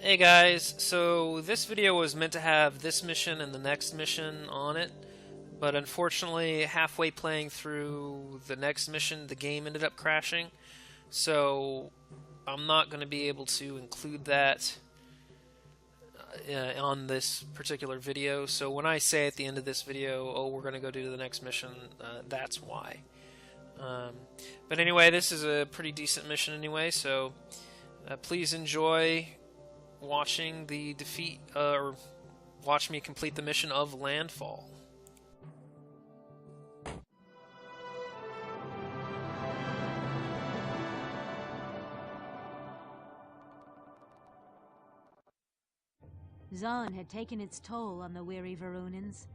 Hey guys, so this video was meant to have this mission and the next mission on it, but unfortunately halfway playing through the next mission the game ended up crashing, so I'm not going to be able to include that on this particular video. So when I say at the end of this video, oh, we're going to go do the next mission, that's why. But anyway, this is a pretty decent mission anyway, so please enjoy watching the defeat, or watch me complete the mission of Landfall. Zon had taken its toll on the weary Verunans.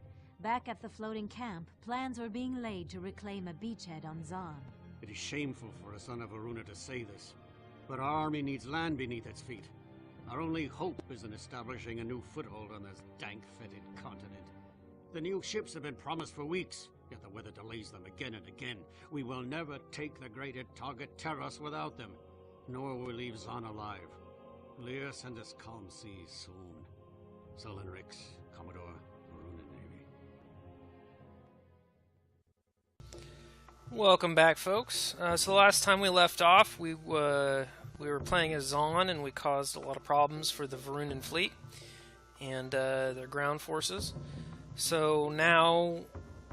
Back at the floating camp, plans were being laid to reclaim a beachhead on Zon. It is shameful for a son of Veruna to say this, but our army needs land beneath its feet. Our only hope is in establishing a new foothold on this dank-fetid continent. The new ships have been promised for weeks, yet the weather delays them again and again. We will never take the great target Terros without them, nor will we leave Zon alive. Lear, send us calm seas soon. Sullen Rix, Commodore, Veruna Navy. Welcome back, folks. So the last time we left off, we were playing as Zon, and we caused a lot of problems for the Verunan fleet and their ground forces. So now,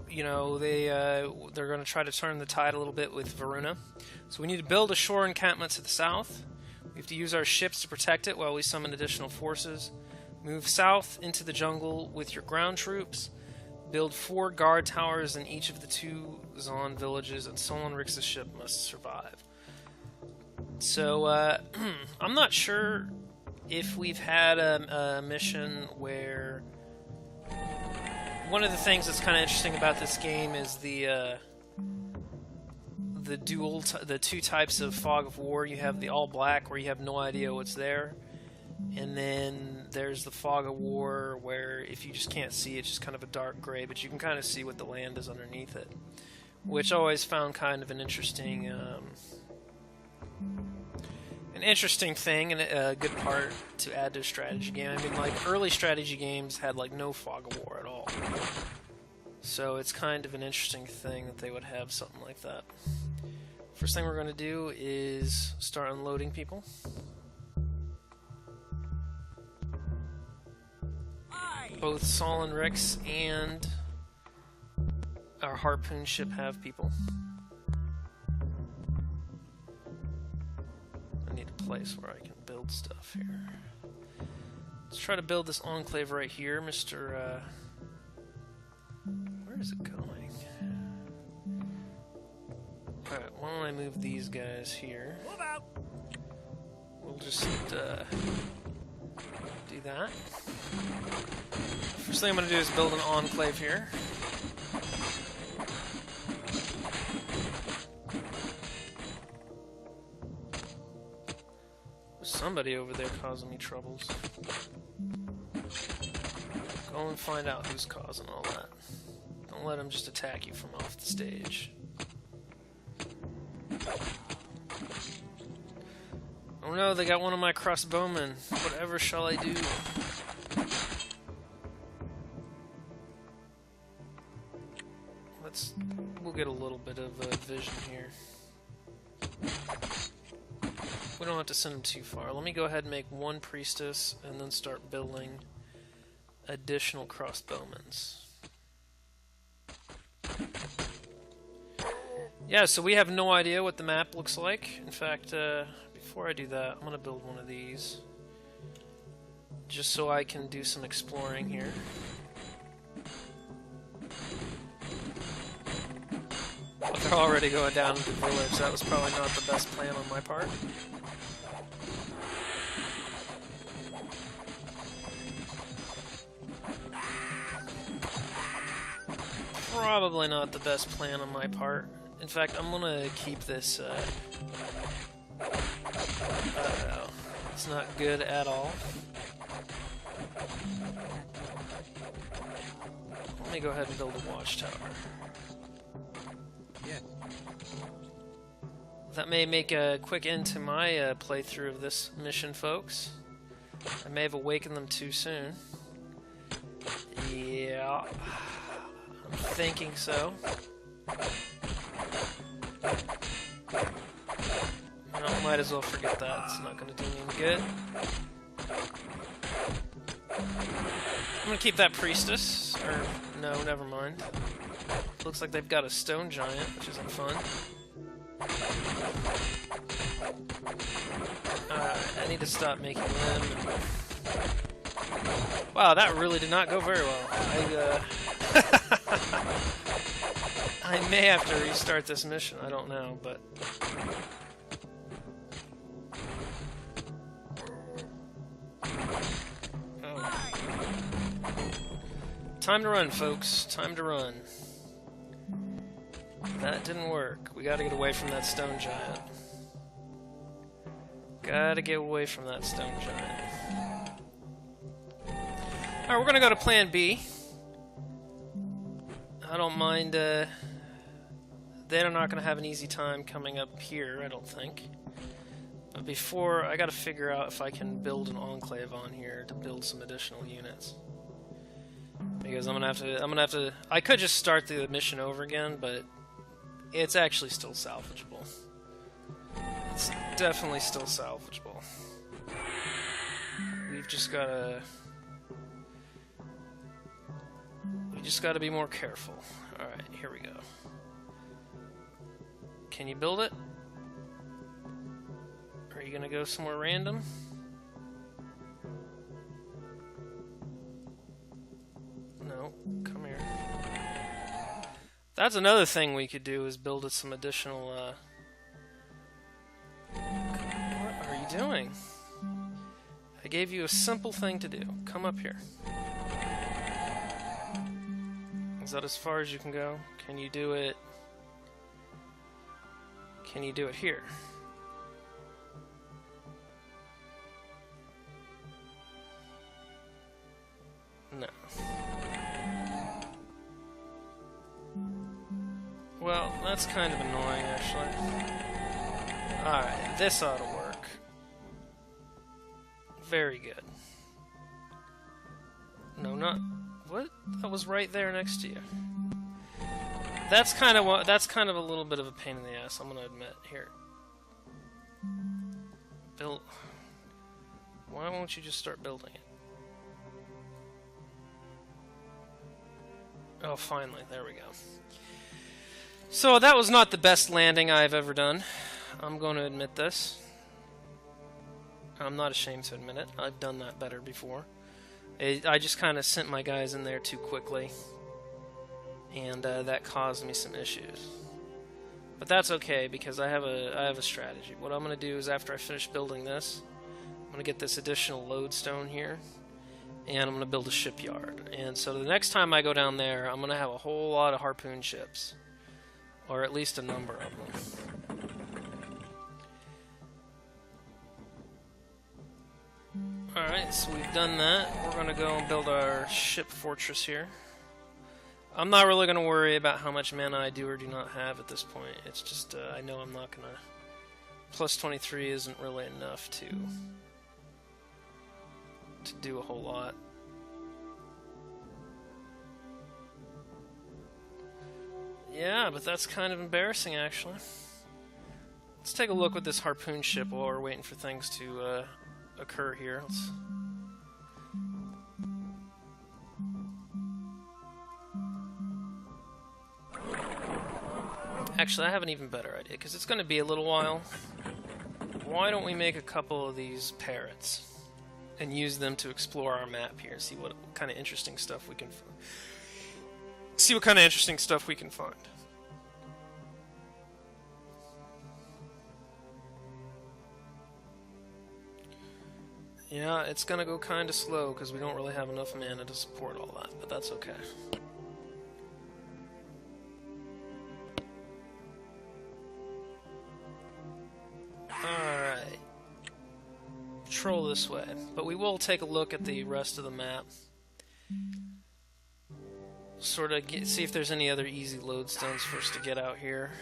you know, they're going to try to turn the tide a little bit with Veruna. So we need to build a shore encampment to the south. We have to use our ships to protect it while we summon additional forces. Move south into the jungle with your ground troops. Build 4 guard towers in each of the 2 Zon villages, and Sullen Rix's ship must survive. So, I'm not sure if we've had a mission where... One of the things that's kind of interesting about this game is the two types of fog of war. You have the all black, where you have no idea what's there, and then there's the fog of war, where if you just can't see, it's just kind of a dark gray, but you can kind of see what the land is underneath it, which I always found kind of an interesting thing and a good part to add to a strategy game. I mean, like, early strategy games had like no fog of war at all, so it's kind of an interesting thing that they would have something like that. First thing we're going to do is start unloading people. Both Sullen Rix and our harpoon ship have people. I need a place where I can build stuff here. Let's try to build this enclave right here, Mr. Where is it going? Alright, why don't I move these guys here? We'll just do that. First thing I'm going to do is build an enclave here. There's somebody over there causing me troubles. Go and find out who's causing all that. Don't let them just attack you from off the stage. Oh no, they got one of my crossbowmen. Whatever shall I do? We'll get a little bit of vision here. We don't have to send them too far. Let me go ahead and make 1 priestess and then start building additional crossbowmen. Yeah, so we have no idea what the map looks like. In fact, before I do that, I'm going to build one of these just so I can do some exploring here. But they're already going down to the village. That was probably not the best plan on my part. Probably not the best plan on my part. In fact, I'm gonna keep this, it's not good at all. Let me go ahead and build a watchtower. Yeah. That may make a quick end to my playthrough of this mission, folks. I may have awakened them too soon. Yeah, I'm thinking so. Well, might as well forget that. It's not going to do me any good. I'm going to keep that priestess. Or, no, never mind. Looks like they've got a stone giant, which isn't fun. I need to stop making them. Wow, that really did not go very well. I may have to restart this mission, I don't know, but... Oh. Time to run, folks. Time to run. That didn't work. We gotta get away from that stone giant. Gotta get away from that stone giant. Alright, we're gonna go to plan B. I don't mind, they're not gonna have an easy time coming up here, I don't think. But before, I gotta figure out if I can build an enclave on here to build some additional units. Because I'm gonna have to, I could just start the mission over again, but it's actually still salvageable. It's definitely still salvageable. We've just gotta... We just gotta be more careful. Alright, here we go. Can you build it? Are you gonna go somewhere random? No, come here. That's another thing we could do, is build some additional, What are you doing? I gave you a simple thing to do. Come up here. Is that as far as you can go? Can you do it? Can you do it here? No. Well, that's kind of annoying, actually. Alright, this ought to work. Very good. No, not... What? That was right there next to you. That's kind of a little bit of a pain in the ass, I'm gonna admit. Here. Build... Why won't you just start building it? Oh, finally. There we go. So, that was not the best landing I've ever done. I'm going to admit this. I'm not ashamed to admit it. I've done that better before. I just kind of sent my guys in there too quickly. And that caused me some issues. But that's okay, because I have a strategy. What I'm going to do is, after I finish building this, I'm going to get this additional lodestone here. And I'm going to build a shipyard. And so the next time I go down there, I'm going to have a whole lot of harpoon ships. Or at least a number of them. Alright, so we've done that. We're going to go and build our ship fortress here. I'm not really going to worry about how much mana I do or do not have at this point. It's just, I know I'm not going to... Plus 23 isn't really enough to do a whole lot. Yeah, but that's kind of embarrassing, actually. Let's take a look with this harpoon ship while we're waiting for things to occur here. Actually, I have an even better idea, because it's going to be a little while. Why don't we make a couple of these parrots and use them to explore our map here, see what kind of interesting stuff we can find. Yeah, it's gonna go kind of slow because we don't really have enough mana to support all that, but that's okay. Alright. Patrol this way, but we will take a look at the rest of the map. Sort of see if there's any other easy lodestones for us to get out here.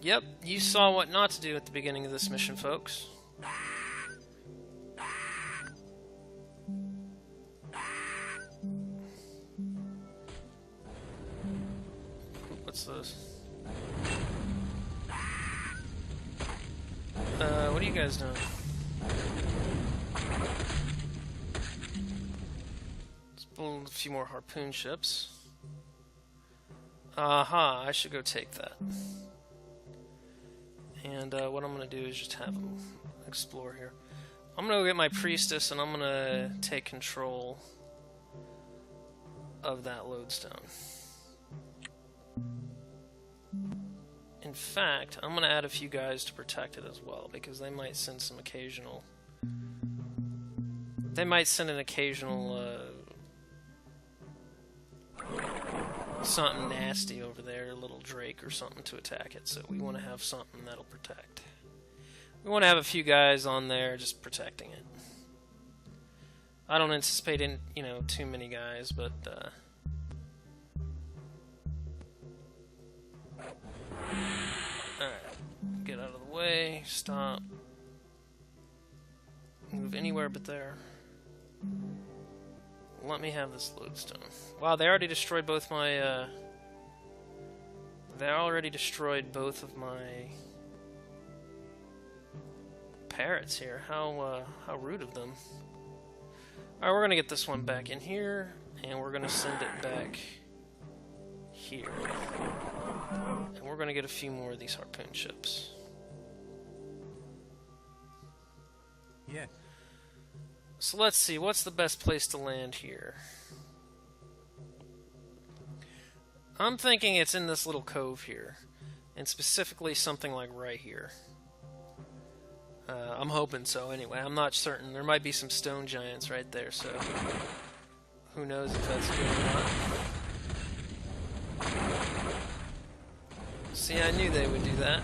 Yep, you saw what not to do at the beginning of this mission, folks. What's this? What are you guys doing? Let's build a few more harpoon ships. Aha, I should go take that. And what I'm going to do is just have them explore here. I'm going to go get my priestess and I'm going to take control of that lodestone. In fact, I'm going to add a few guys to protect it as well, because they might send some occasional... They might send an occasional, something nasty over there, a little drake or something to attack it, so we want to have something that'll protect. We want to have a few guys on there just protecting it. I don't anticipate, too many guys, but, alright, get out of the way, stop. Move anywhere but there. Let me have this lodestone. Wow, they already destroyed both my, They already destroyed both of my parrots here. How rude of them. Alright, we're gonna get this one back in here, and we're gonna send it back here. And we're gonna get a few more of these harpoon ships. Yes. So let's see, what's the best place to land here? I'm thinking it's in this little cove here, and specifically something like right here. I'm hoping so anyway, I'm not certain. There might be some stone giants right there, so who knows if that's good or not. See, I knew they would do that.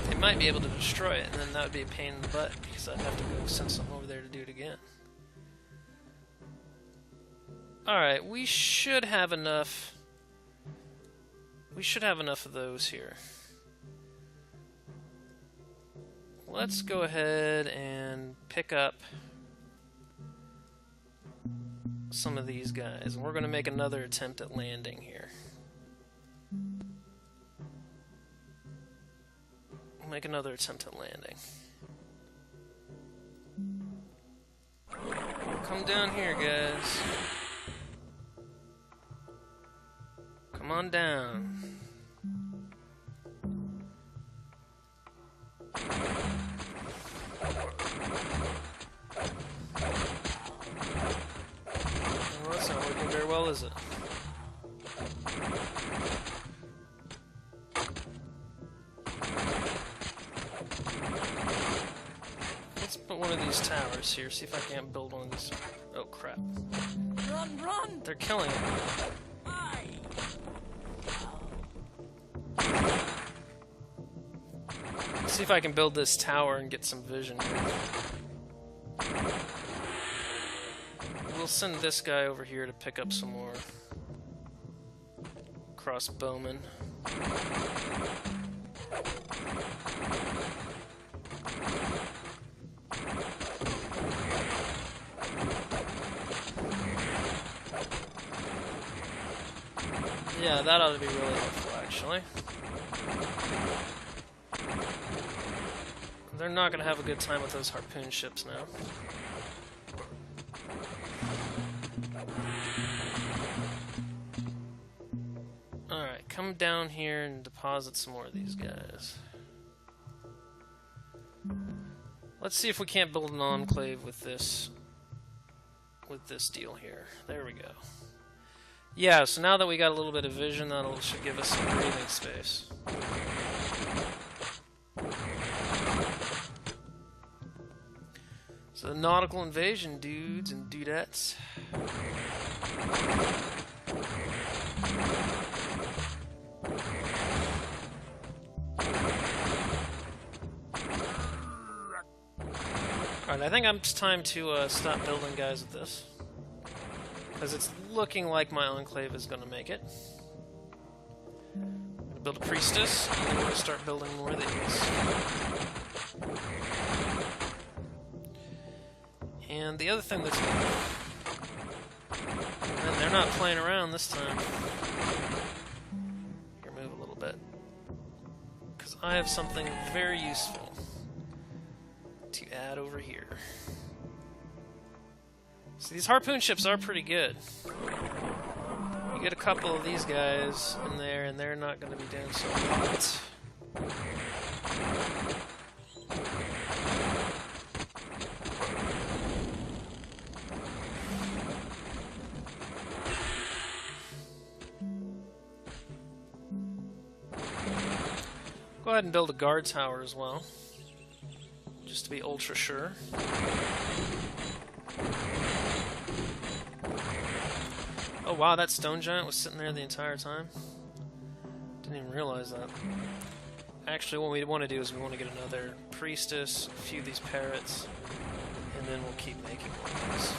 They might be able to destroy it, and then that would be a pain in the butt, because I'd have to go send something over there to do it again. Alright, we should have enough. We should have enough of those here. Let's go ahead and pick up some of these guys. And we're going to make another attempt at landing here. We'll make another attempt at landing. Come down here, guys. Come on down. Well, that's not working very well, is it? Let's put one of these towers here, see if I can't build one of these. Oh, crap. Run, run! They're killing it. See if I can build this tower and get some vision here. We'll send this guy over here to pick up some more crossbowmen. Yeah, that ought to be really helpful, actually. They're not going to have a good time with those harpoon ships now. Alright, come down here and deposit some more of these guys. Let's see if we can't build an enclave with this deal here. There we go. Yeah, so now that we got a little bit of vision, that should give us some breathing space. So, nautical invasion, dudes and dudettes. Alright, I think it's time to stop building guys with this. because it's looking like my Enclave is going to make it. I'm going to build a Priestess, and then we're going to start building more of these. And the other thing that's... And they're not playing around this time. Here, move a little bit. Because I have something very useful to add over here. So these harpoon ships are pretty good. You get a couple of these guys in there, and they're not going to be doing so hot. Go ahead and build a guard tower as well, just to be ultra sure. Oh wow, that stone giant was sitting there the entire time? Didn't even realize that. Actually, what we want to do is we want to get another priestess, a few of these parrots, and then we'll keep making more of these.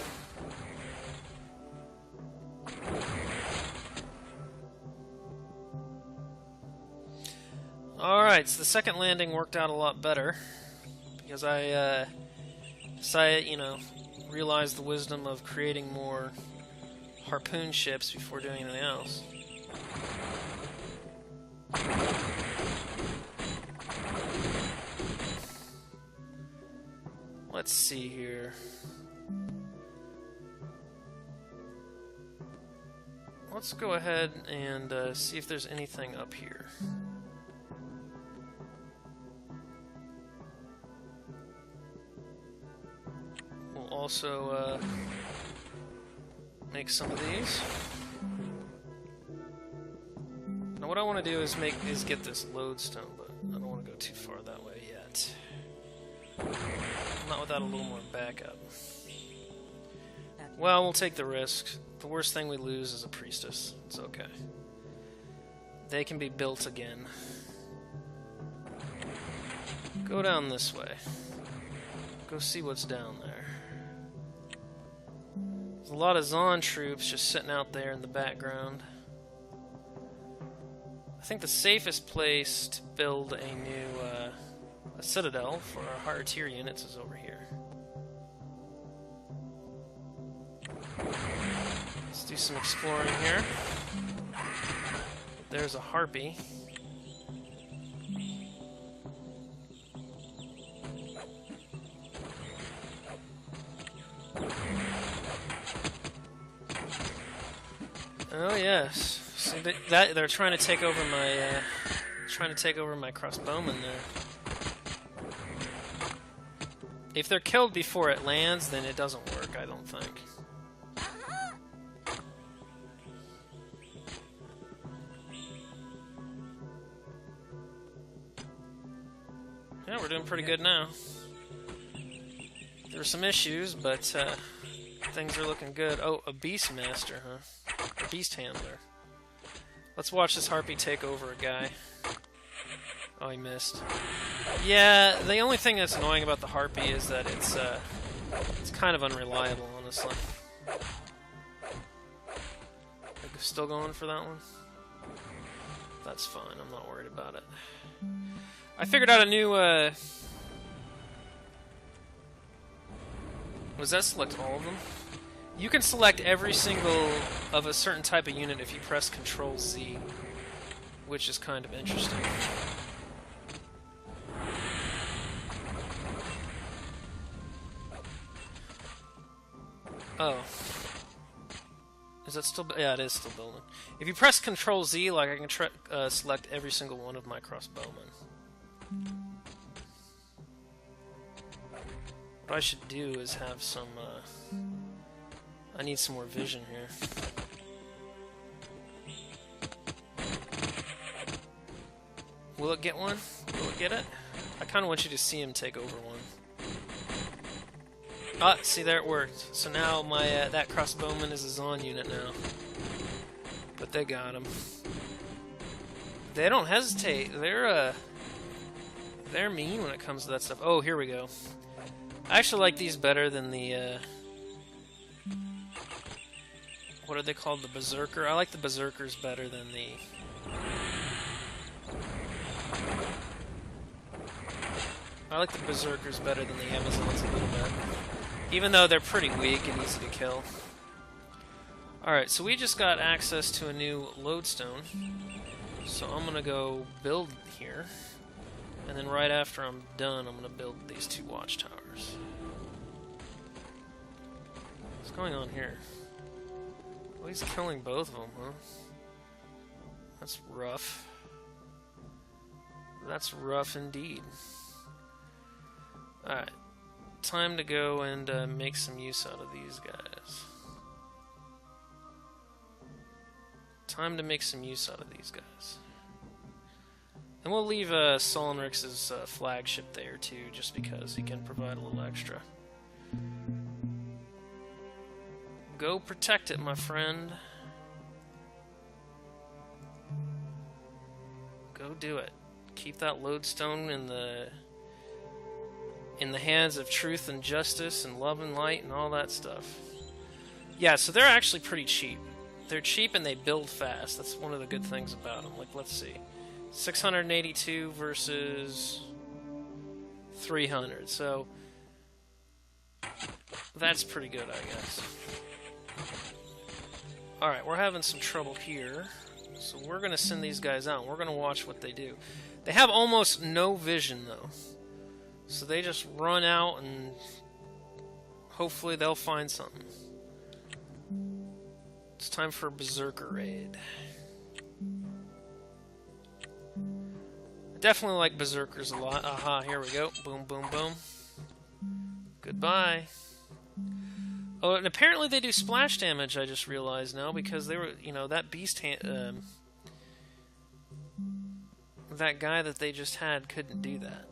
Alright, so the second landing worked out a lot better, because I decided, realized the wisdom of creating more harpoon ships before doing anything else. Let's see here. Let's go ahead and see if there's anything up here. We'll also make some of these. Now what I want to do is get this lodestone, but I don't want to go too far that way yet. Not without a little more backup. Well, we'll take the risk. The worst thing we lose is a priestess. It's okay. They can be built again. Go down this way. Go see what's down there. There's a lot of Zon troops just sitting out there in the background. I think the safest place to build a new a citadel for our higher tier units is over here. Let's do some exploring here. There's a harpy. Oh yes. See that they're trying to take over my crossbowmen there. If they're killed before it lands, then it doesn't work, I don't think. Yeah, we're doing pretty good now. There were some issues, but things are looking good. Oh, a beast master, huh? A beast handler. Let's watch this harpy take over a guy. Oh, he missed. Yeah, the only thing that's annoying about the harpy is that it's kind of unreliable, honestly. Still going for that one? That's fine, I'm not worried about it. I figured out a new, Was that select all of them? You can select every single of a certain type of unit if you press Control-Z, which is kind of interesting. Oh. Is that still... Yeah, it is still building. If you press Control-Z, like, I can select every single one of my crossbowmen. What I should do is have some, I need some more vision here. Will it get one? Will it get it? I kind of want you to see him take over one. Ah, see, there it worked. So now my that crossbowman is a Zon unit now. But they got him. They don't hesitate. They're mean when it comes to that stuff. Oh, here we go. I actually like these better than the What are they called? The Berserker? I like the Berserkers better than the... I like the Berserkers better than the Amazons a little bit. Even though they're pretty weak and easy to kill. Alright, so we just got access to a new lodestone. So I'm gonna go build here. And then right after I'm done, I'm gonna build these 2 watchtowers. What's going on here? Well, he's killing both of them, huh? That's rough. That's rough indeed. Alright. Time to go and make some use out of these guys. Time to make some use out of these guys. And we'll leave Solonrix's flagship there too, just because he can provide a little extra. Go protect it, my friend. Go do it. Keep that lodestone in the hands of truth and justice and love and light and all that stuff. Yeah, so they're actually pretty cheap. They're cheap and they build fast. That's one of the good things about them. Like, let's see. 682 versus 300. So that's pretty good, I guess. Alright, we're having some trouble here. So we're going to send these guys out. We're going to watch what they do. They have almost no vision, though. So they just run out and hopefully they'll find something. It's time for a Berserker raid. I definitely like Berserkers a lot. Aha, here we go. Boom, boom, boom. Goodbye. Oh, and apparently they do splash damage, I just realized now, because they were, you know, that beast that guy that they just had couldn't do that.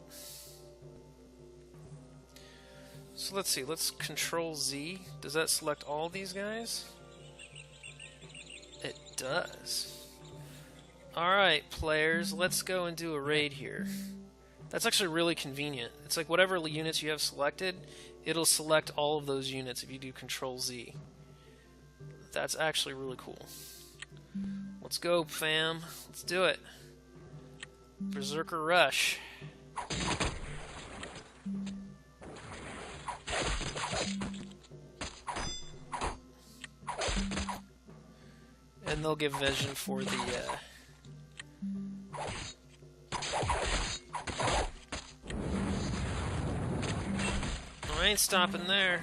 So let's see, let's Control Z. Does that select all these guys? It does. Alright, players, let's go and do a raid here. That's actually really convenient. It's like whatever units you have selected, it'll select all of those units if you do Control Z. That's actually really cool. Let's go, fam. Let's do it. Berserker Rush. And they'll give vision for the, I ain't stopping there.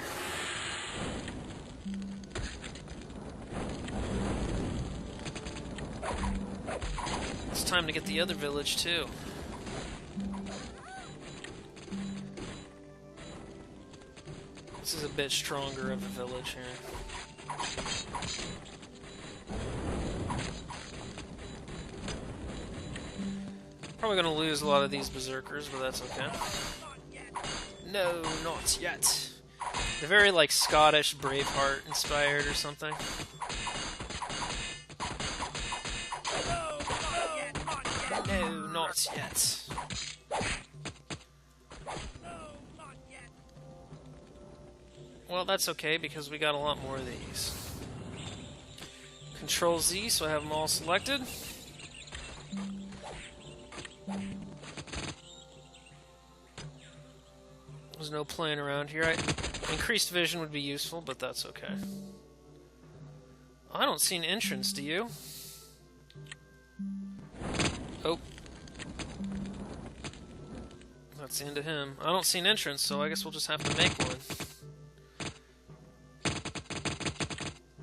It's time to get the other village, too. This is a bit stronger of a village here. Probably gonna lose a lot of these berserkers, but that's okay. No, not yet. They're very, like, Scottish Braveheart inspired or something. No, not yet. Well, that's okay, because we got a lot more of these. Control Z, so I have them all selected. There's no playing around here. Increased vision would be useful, but that's okay. I don't see an entrance, do you? Oh. That's the end of him. I don't see an entrance, so I guess we'll just have to make one.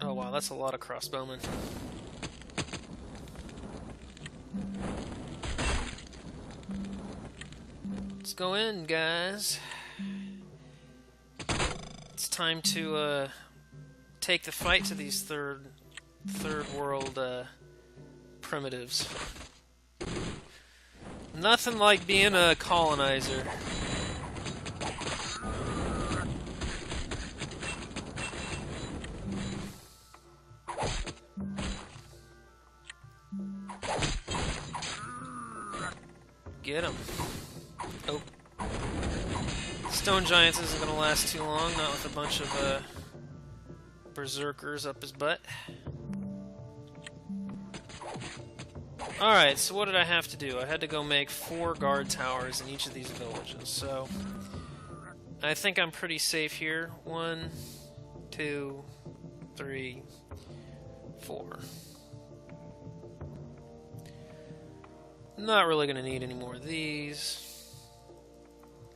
Oh wow, that's a lot of crossbowmen. Let's go in, guys. It's time to take the fight to these third world primitives. Nothing like being a colonizer. Get him. Oh. Stone Giants isn't going to last too long, not with a bunch of berserkers up his butt. Alright, so what did I have to do? I had to go make 4 guard towers in each of these villages, so I think I'm pretty safe here. 1, 2, 3, 4. Not really going to need any more of these.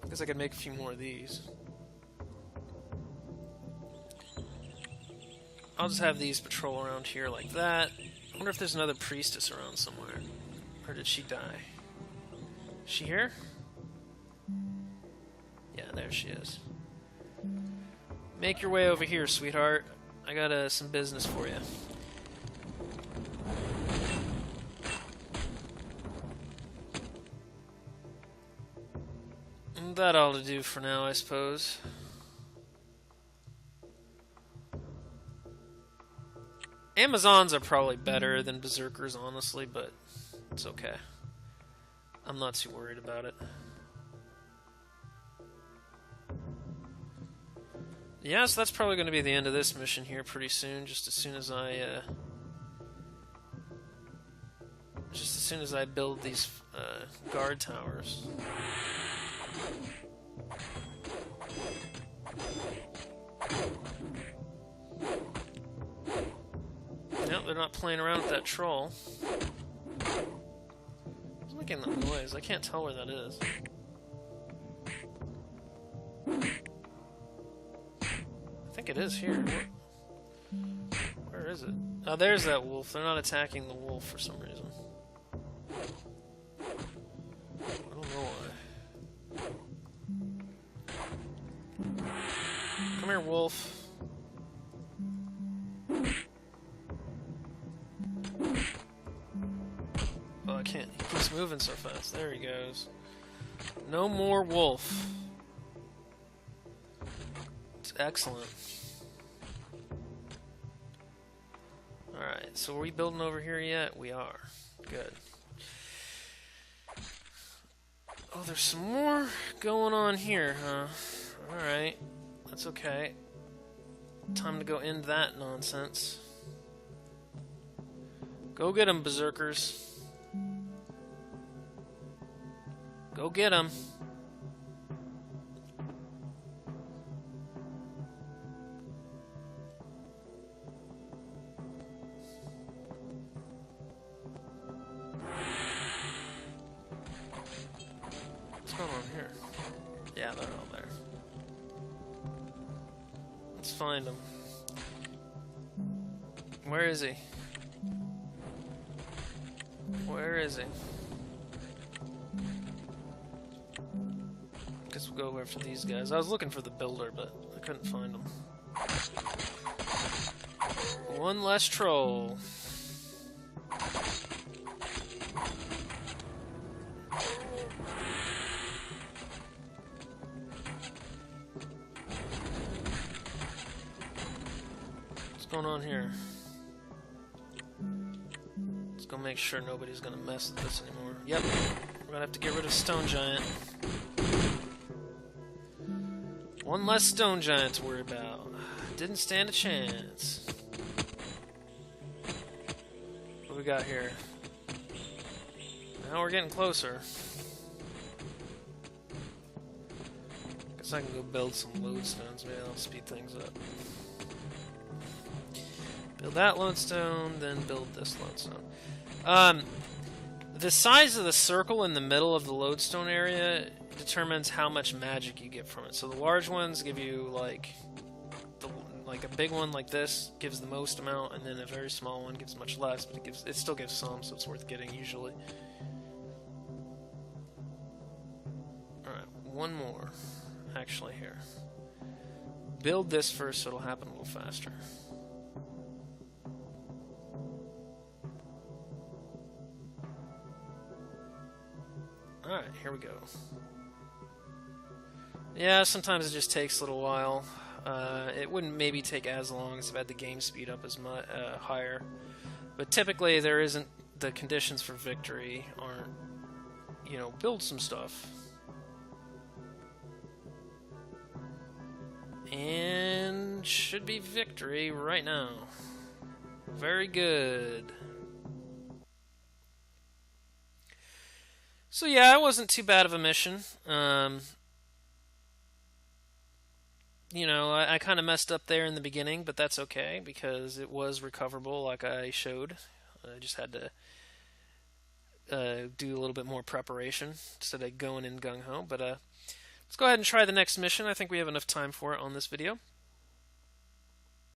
I guess I could make a few more of these. I'll just have these patrol around here like that. I wonder if there's another priestess around somewhere. Or did she die? Is she here? Yeah, there she is. Make your way over here, sweetheart. I got some business for you. And that ought to do for now, I suppose. Amazons are probably better than Berserkers, honestly, but it's okay. I'm not too worried about it. Yeah, so that's probably going to be the end of this mission here pretty soon, just as soon as I build these guard towers. Nope, they're not playing around with that troll. It's making that noise. I can't tell where that is. I think it is here. Where is it? Oh, there's that wolf. They're not attacking the wolf for some reason. I don't know why. Come here, wolf. Oh, I can't. He keeps moving so fast. There he goes. No more wolf. It's excellent. Alright, so are we building over here yet? We are. Good. Oh, there's some more going on here, huh? Alright. That's okay. Time to go end that nonsense. Go get 'em, berserkers. Go get 'em. What's going on here? Yeah, they're all there. Let's find him. Where is he? Where is he? Guess we'll go over for these guys. I was looking for the builder, but I couldn't find him. One less troll. What's going on here? Let's go make sure nobody's gonna mess with this anymore. Yep, we're gonna have to get rid of Stone Giant. One less Stone Giant to worry about. Didn't stand a chance. What do we got here? Now we're getting closer. Guess I can go build some lodestones. Maybe that'll speed things up. Build that lodestone, then build this lodestone. The size of the circle in the middle of the lodestone area determines how much magic you get from it. So the large ones give you like a big one like this gives the most amount, and then a very small one gives much less, but it still gives some, so it's worth getting usually. Alright, one more actually here. Build this first so it'll happen a little faster. Alright, here we go. Yeah, sometimes it just takes a little while. It wouldn't maybe take as long as if I had the game speed up as much higher. But typically there isn't, the conditions for victory aren't, you know, build some stuff. And should be victory right now. Very good. So yeah, it wasn't too bad of a mission. You know, I kind of messed up there in the beginning, but that's okay because it was recoverable, like I showed. I just had to do a little bit more preparation instead of going in gung ho. But let's go ahead and try the next mission. I think we have enough time for it on this video.